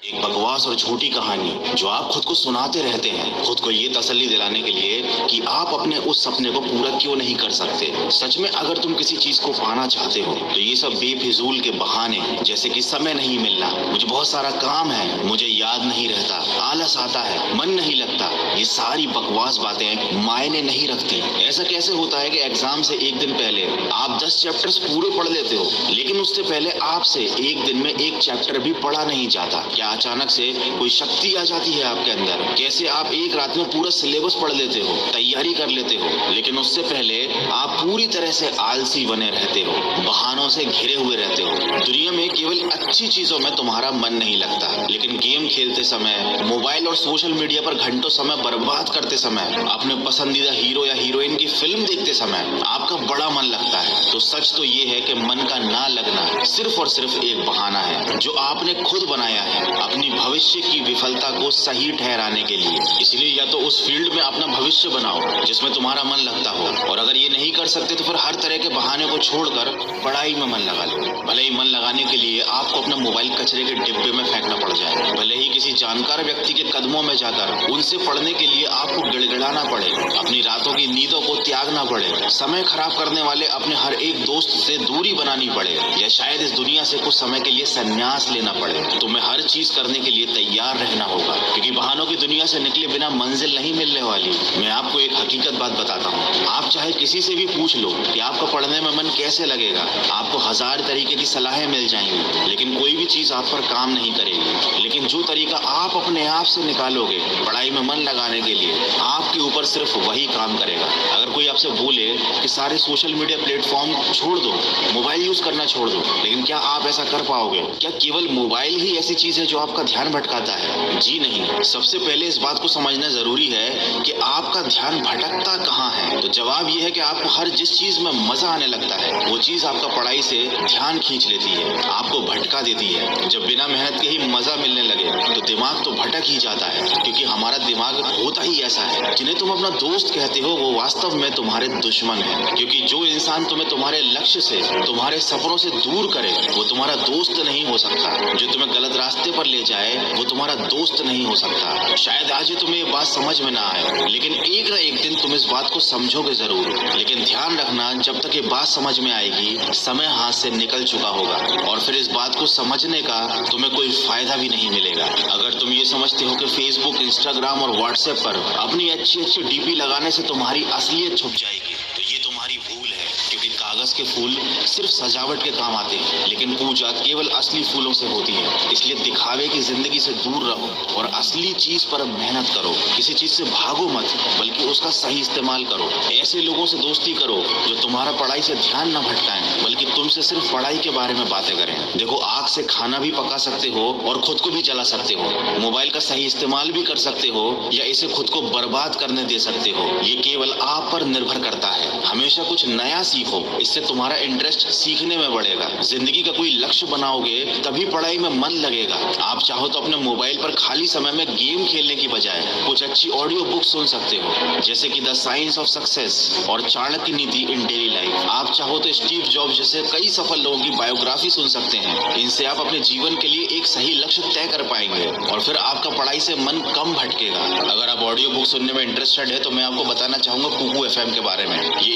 एक बकवास और झूठी कहानी जो आप खुद को सुनाते रहते हैं, खुद को ये तसल्ली दिलाने के लिए कि आप अपने उस सपने को पूरा क्यों नहीं कर सकते। सच में अगर तुम किसी चीज को पाना चाहते हो तो ये सब बेफिजूल के बहाने, जैसे कि समय नहीं मिलना, मुझे बहुत सारा काम है, मुझे याद नहीं रहता, आलस आता है, मन नहीं लगता, ये सारी बकवास बातें मायने नहीं रखती। ऐसा कैसे होता है कि एग्जाम से एक दिन पहले आप 10 चैप्टर्स पूरे पढ़ लेते हो, लेकिन उससे पहले आपसे एक दिन में एक चैप्टर भी पढ़ा नहीं जाता। क्या अचानक से कोई शक्ति आ जाती है आपके अंदर? कैसे आप एक रात में पूरा सिलेबस पढ़ लेते हो, तैयारी कर लेते हो, लेकिन उससे पहले आप पूरी तरह से आलसी बने रहते हो, बहानों से घिरे हुए रहते हो। दुनिया में केवल अच्छी चीजों में तुम्हारा मन नहीं लगता, लेकिन गेम खेलते समय, मोबाइल और सोशल मीडिया पर घंटों समय बर्बाद करते समय, अपने पसंदीदा हीरो या हीरोइन की फिल्म देखते समय आपका बड़ा मन लगता है। तो सच तो ये है कि मन का ना लगना सिर्फ और सिर्फ एक बहाना है जो आपने खुद बनाया है अपनी भविष्य की विफलता को सही ठहराने के लिए। इसलिए या तो उस फील्ड में अपना भविष्य बनाओ जिसमें तुम्हारा मन लगता हो, और अगर ये नहीं कर सकते तो फिर हर तरह के बहाने को छोड़कर पढ़ाई में मन लगा लो। भले ही मन लगाने के लिए आपको अपना मोबाइल कचरे के डिब्बे में फेंकना पड़ जाए, भले ही किसी जानकार व्यक्ति के कदमों में जाकर उनसे पढ़ने के लिए आपको गिड़गिड़ाना पड़े, अपनी रातों की नींदों को त्यागना पड़े, समय खराब करने वाले अपने हर एक दोस्त से दूरी बनानी पड़े, या शायद इस दुनिया से कुछ समय के लिए संन्यास लेना पड़े, तुम्हें हर चीज करने के लिए तैयार रहना होगा, क्योंकि बहानों की दुनिया से निकले बिना मंजिल नहीं मिलने वाली। मैं आपको एक हकीकत बात बताता हूँ, आप चाहे किसी से भी पूछ लो कि आपको पढ़ने में मन कैसे लगेगा, आपको 1000 तरीके की सलाहें मिल जाएंगी, लेकिन कोई भी चीज आप पर काम नहीं करेगी। लेकिन जो तरीका आप अपने आप से निकालोगे पढ़ाई में मन लगाने के लिए, आपके ऊपर सिर्फ वही काम करेगा। अगर कोई आपसे बोले कि सारे सोशल मीडिया प्लेटफॉर्म छोड़ दो, मोबाइल यूज करना छोड़ दो, लेकिन क्या आप ऐसा कर पाओगे? क्या केवल मोबाइल ही ऐसी चीज है जो आपका ध्यान भटकाता है? जी नहीं। सबसे पहले इस बात को समझना जरूरी है कि आपका ध्यान भटकता कहाँ है। तो जवाब यह है कि आपको हर जिस चीज में मजा आने लगता है वो चीज आपका पढ़ाई से ध्यान खींच लेती है, आपको भटका देती है। जब बिना मेहनत के ही मजा मिलने लगे तो दिमाग तो भटक ही जाता है, क्योंकि हमारा दिमाग होता ही ऐसा है। जिन्हें तुम अपना दोस्त कहते हो वो वास्तव में तुम्हारे दुश्मन है, क्योंकि जो इंसान तुम्हें तुम्हारे लक्ष्य से, तुम्हारे सपनों से दूर करे वो तुम्हारा दोस्त नहीं हो सकता। जो तुम्हें गलत रास्ते पर ले जाए वो तुम्हारा दोस्त नहीं हो सकता। शायद आज तुम्हें ये बात समझ में ना आए, लेकिन एक ना एक दिन तुम इस बात को समझोगे जरूर। लेकिन ध्यान रखना, जब तक ये बात समझ में आएगी समय हाथ से निकल चुका होगा, और फिर इस बात को समझने का तुम्हें कोई फायदा भी नहीं मिलेगा। अगर तुम ये समझते हो कि फेसबुक, इंस्टाग्राम और व्हाट्सएप पर अपनी अच्छी अच्छी डीपी लगाने से तुम्हारी असलियत छुप जाएगी, तो ये तुम्हारी भूल है, क्योंकि कागज के फूल सिर्फ सजावट के काम आते हैं, लेकिन पूजा केवल असली फूलों से होती है। इसलिए दिखावे की जिंदगी से दूर रहो और असली चीज पर मेहनत करो। किसी चीज से भागो मत, बल्कि उसका सही इस्तेमाल करो। ऐसे लोगों से दोस्ती करो जो तुम्हारा पढ़ाई से ध्यान न भटकाएं, बल्कि तुमसे सिर्फ पढ़ाई के बारे में बातें करें। देखो, आग से खाना भी पका सकते हो और खुद को भी जला सकते हो। मोबाइल का सही इस्तेमाल भी कर सकते हो या इसे खुद को बर्बाद करने दे सकते हो। ये केवल आप पर निर्भर करता है। हमेशा कुछ नया सीखो, इससे तुम्हारा इंटरेस्ट सीखने में बढ़ेगा। जिंदगी का कोई लक्ष्य बनाओगे तभी पढ़ाई में मन लगेगा। आप चाहो तो अपने मोबाइल पर खाली समय में गेम खेलने की बजाय कुछ अच्छी ऑडियो बुक सुन सकते हो, जैसे कि द साइंस ऑफ सक्सेस और चाणक्य नीति इन डेली लाइफ। आप चाहो तो स्टीव जॉब्स जैसे कई सफल लोगों की बायोग्राफी सुन सकते हैं। इनसे आप अपने जीवन के लिए एक सही लक्ष्य तय कर पाएंगे और फिर आपका पढ़ाई से मन कम भटकेगा। अगर आप ऑडियो बुक सुनने में इंटरेस्टेड है तो मैं आपको बताना चाहूंगा कुकू एफएम के बारे में। ये